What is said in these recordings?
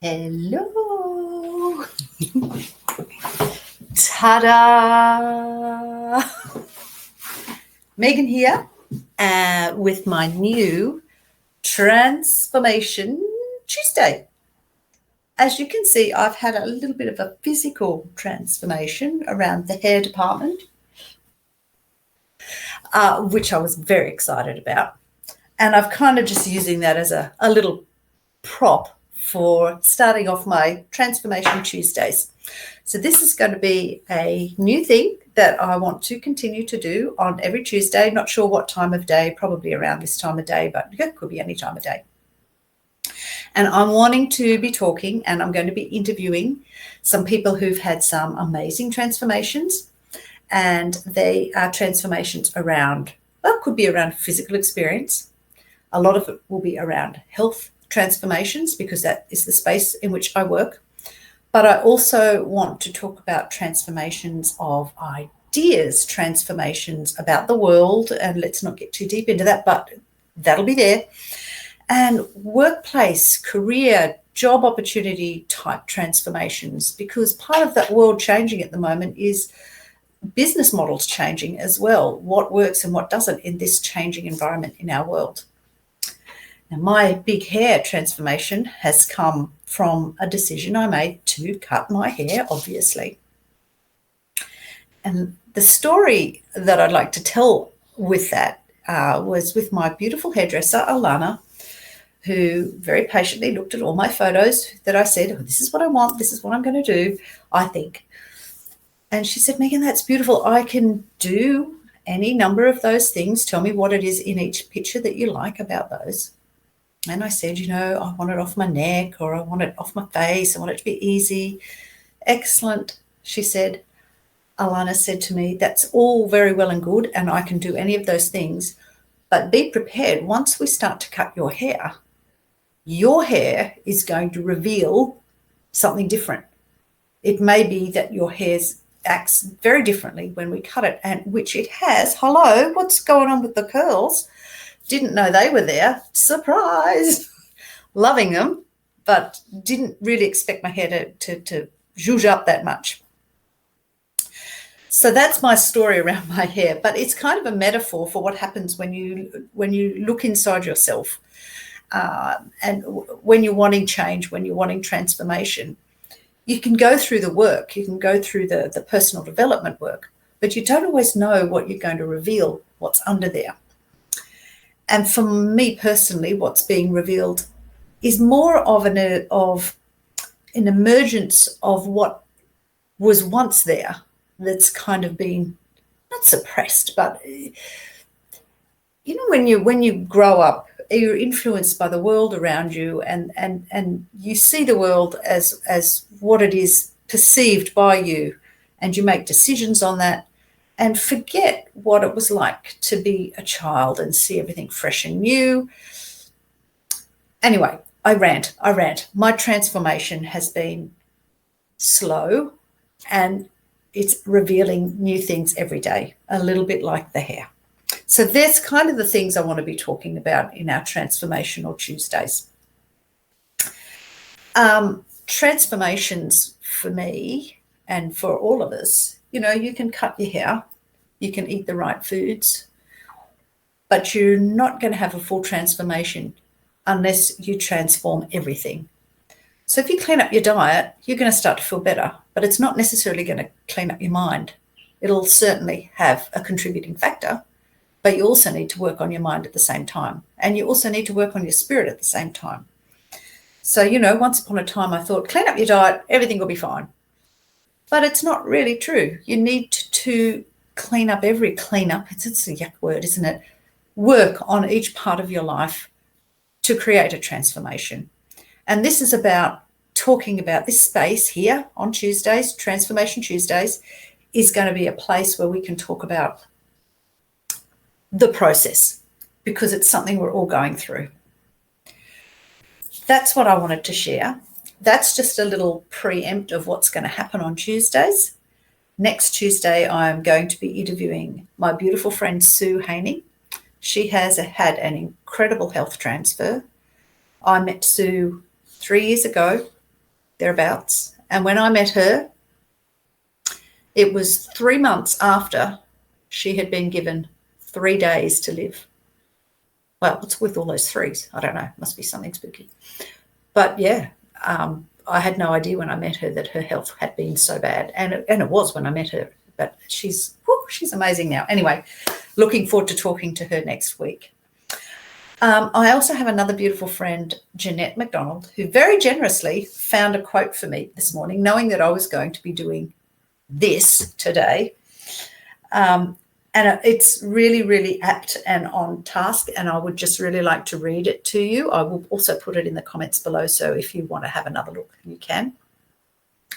Hello. Ta-da. Megan here with my new Transformation Tuesday. As you can see, I've had a little bit of a physical transformation around the hair department, which I was very excited about. And I've kind of just using that as a little prop for starting off my Transformation Tuesdays. So this is going to be a new thing that I want to continue to do on every Tuesday. Not sure what time of day, probably around this time of day, but it could be any time of day. And I'm wanting to be talking, and I'm going to be interviewing some people who've had some amazing transformations, and they are transformations around, well, could be around physical experience. A lot of it will be around health transformations because that is the space in which I work. But I also want to talk about transformations of ideas, transformations about the world, and let's not get too deep into that, but that'll be there. And workplace, career, job opportunity type transformations, because part of that world changing at the moment is business models changing as well, what works and what doesn't in this changing environment in our world. Now, my big hair transformation has come from a decision I made to cut my hair, obviously. And the story that I'd like to tell with that was with my beautiful hairdresser, Alana, who very patiently looked at all my photos that I said, oh, this is what I want, this is what I'm going to do, I think. And she said, Megan, that's beautiful. I can do any number of those things. Tell me what it is in each picture that you like about those. And I said, I want it off my neck, or I want it off my face. I want it to be easy. Excellent. She said, Alana said to me, that's all very well and good, and I can do any of those things. But be prepared. Once we start to cut your hair is going to reveal something different. It may be that your hair acts very differently when we cut it, and which it has. Hello, what's going on with the curls? Didn't know they were there. Surprise. Loving them, but didn't really expect my hair to zhuzh up that much. So that's my story around my hair, but it's kind of a metaphor for what happens when you look inside yourself, and when you're wanting change, when you're wanting transformation. You can go through the work, you can go through the personal development work, but you don't always know what you're going to reveal, what's under there. And for me personally, what's being revealed is more of an emergence of what was once there that's kind of been not suppressed, but when you grow up, you're influenced by the world around you, and you see the world as what it is perceived by you, and you make decisions on that and forget what it was like to be a child and see everything fresh and new. Anyway, I rant. My transformation has been slow, and it's revealing new things every day, a little bit like the hair. So there's kind of the things I want to be talking about in our Transformational Tuesdays. Transformations for me and for all of us, you can cut your hair, you can eat the right foods, but you're not going to have a full transformation unless you transform everything. So if you clean up your diet, you're going to start to feel better, but it's not necessarily going to clean up your mind. It'll certainly have a contributing factor, but you also need to work on your mind at the same time, and you also need to work on your spirit at the same time. So, once upon a time I thought, clean up your diet, everything will be fine. But it's not really true. You need to clean up it's a yuck word, isn't it? Work on each part of your life to create a transformation. And this is about talking about this space here on Tuesdays. Transformation Tuesdays is going to be a place where we can talk about the process, because it's something we're all going through. That's what I wanted to share. That's just a little preempt of what's going to happen on Tuesdays. Next Tuesday, I'm going to be interviewing my beautiful friend Sue Haney. She has had an incredible health transfer. I met Sue 3 years ago thereabouts. And when I met her, it was 3 months after she had been given 3 days to live. Well, what's with all those threes? I don't know. Must be something spooky. But yeah, I had no idea when I met her that her health had been so bad. And it was when I met her. But she's amazing now. Anyway, looking forward to talking to her next week. I also have another beautiful friend, Jeanette McDonald, who very generously found a quote for me this morning, knowing that I was going to be doing this today. And it's really, really apt and on task, and I would just really like to read it to you. I will also put it in the comments below, so if you want to have another look, you can.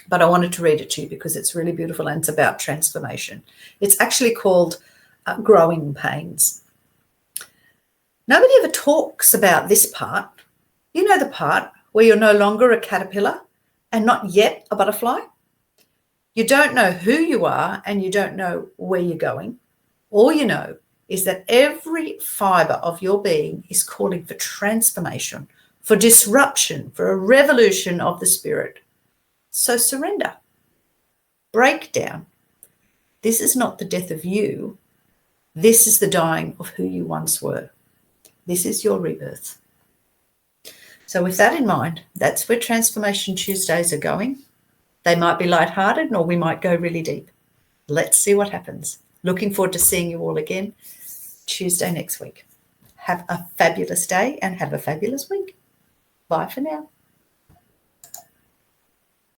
But I wanted to read it to you because it's really beautiful and it's about transformation. It's actually called Growing Pains. Nobody ever talks about this part. You know the part where you're no longer a caterpillar and not yet a butterfly? You don't know who you are and you don't know where you're going. All you know is that every fiber of your being is calling for transformation, for disruption, for a revolution of the spirit. So surrender. Break down. This is not the death of you. This is the dying of who you once were. This is your rebirth. So with that in mind, that's where Transformation Tuesdays are going. They might be lighthearted or we might go really deep. Let's see what happens. Looking forward to seeing you all again Tuesday next week. Have a fabulous day and have a fabulous week. Bye for now.